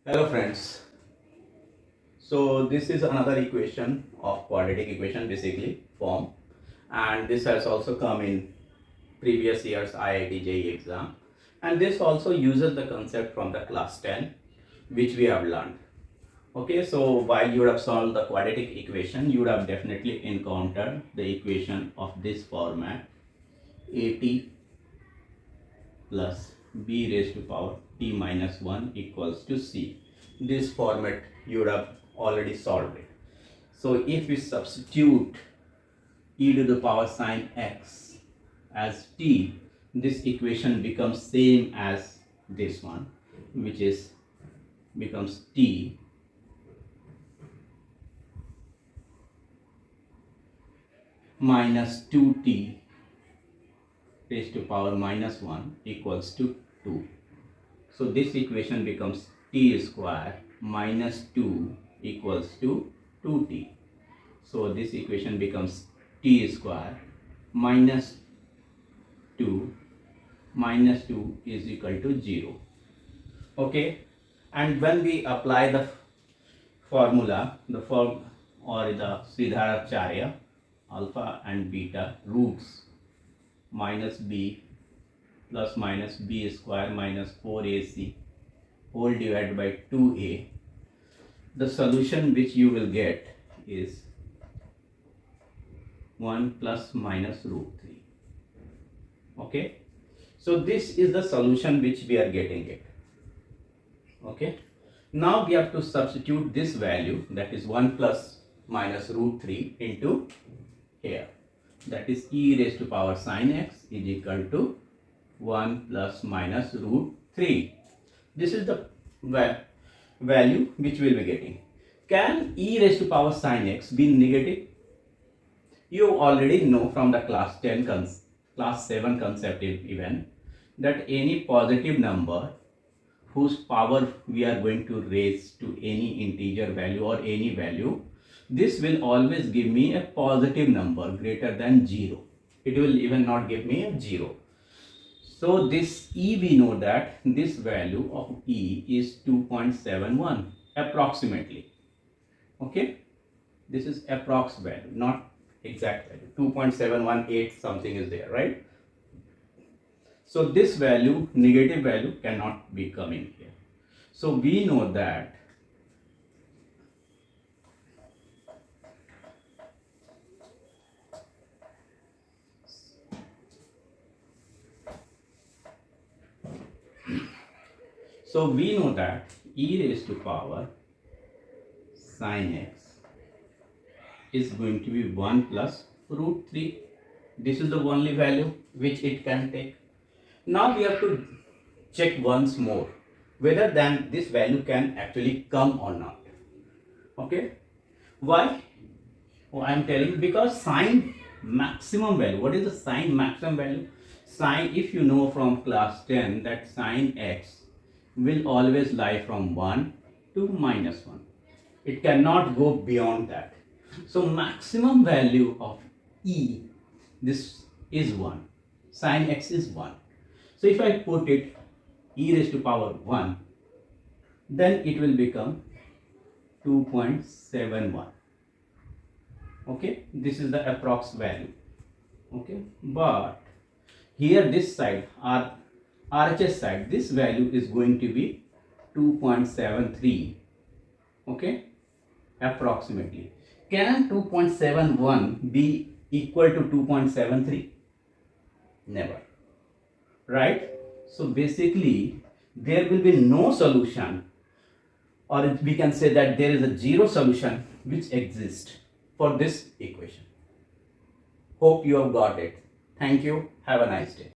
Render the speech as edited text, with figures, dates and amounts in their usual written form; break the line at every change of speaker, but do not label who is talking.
Hello friends. So this is another equation of quadratic equation basically form, and this has also come in previous year's IIT JEE exam, and this also uses the concept from the class 10 which we have learned. Okay, so while you would have solved the quadratic equation, you would have definitely encountered the equation of this format: at plus b raised to power t minus 1 equals to c. This format you would have already solved it. So if we substitute e to the power sine x as t, this equation becomes same as this one, which is becomes t minus 2t raised to power minus 1 equals to 2. So this equation becomes t square minus 2 equals to 2t. So this equation becomes t square minus 2 minus 2 is equal to 0. Okay, and when we apply the formula, the form or the Sridharacharya, alpha and beta roots minus b plus minus b square minus 4ac whole divided by 2a, the solution which you will get is 1 plus minus root 3. Okay, so this is the solution which we are getting it. Okay, now we have to substitute this value, that is 1 plus minus root 3, into here, that is e raised to power sine x is equal to 1 plus minus root 3. This is the value which we will be getting. Can e raised to power sine x be negative? You already know from the class 7 concept even that any positive number whose power we are going to raise to any integer value or any value, this will always give me a positive number greater than 0. It will even not give me a 0. So this e, we know that this value of e is 2.71 approximately. Okay, this is approx value, not exact value. 2.718 something is there, right? So this value, negative value, cannot be coming here. So we know that e raised to power sine x is going to be 1 plus root 3. This is the only value which it can take. Now we have to check once more whether then this value can actually come or not. Okay, why? Oh, I am telling you, because sine maximum value. What is the sine maximum value? Sine, if you know from class 10, that sine x will always lie from 1 to minus 1. It cannot go beyond that. So maximum value of e, this is 1. Sine x is 1. So if I put it e raised to power 1, then it will become 2.71. Okay, this is the approx value. Okay, but here this side, RHS side, this value is going to be 2.73. Okay, approximately. Can 2.71 be equal to 2.73? Never. Right? So basically there will be no solution, or we can say that there is a zero solution which exists for this equation. Hope you have got it. Thank you. Have a nice day.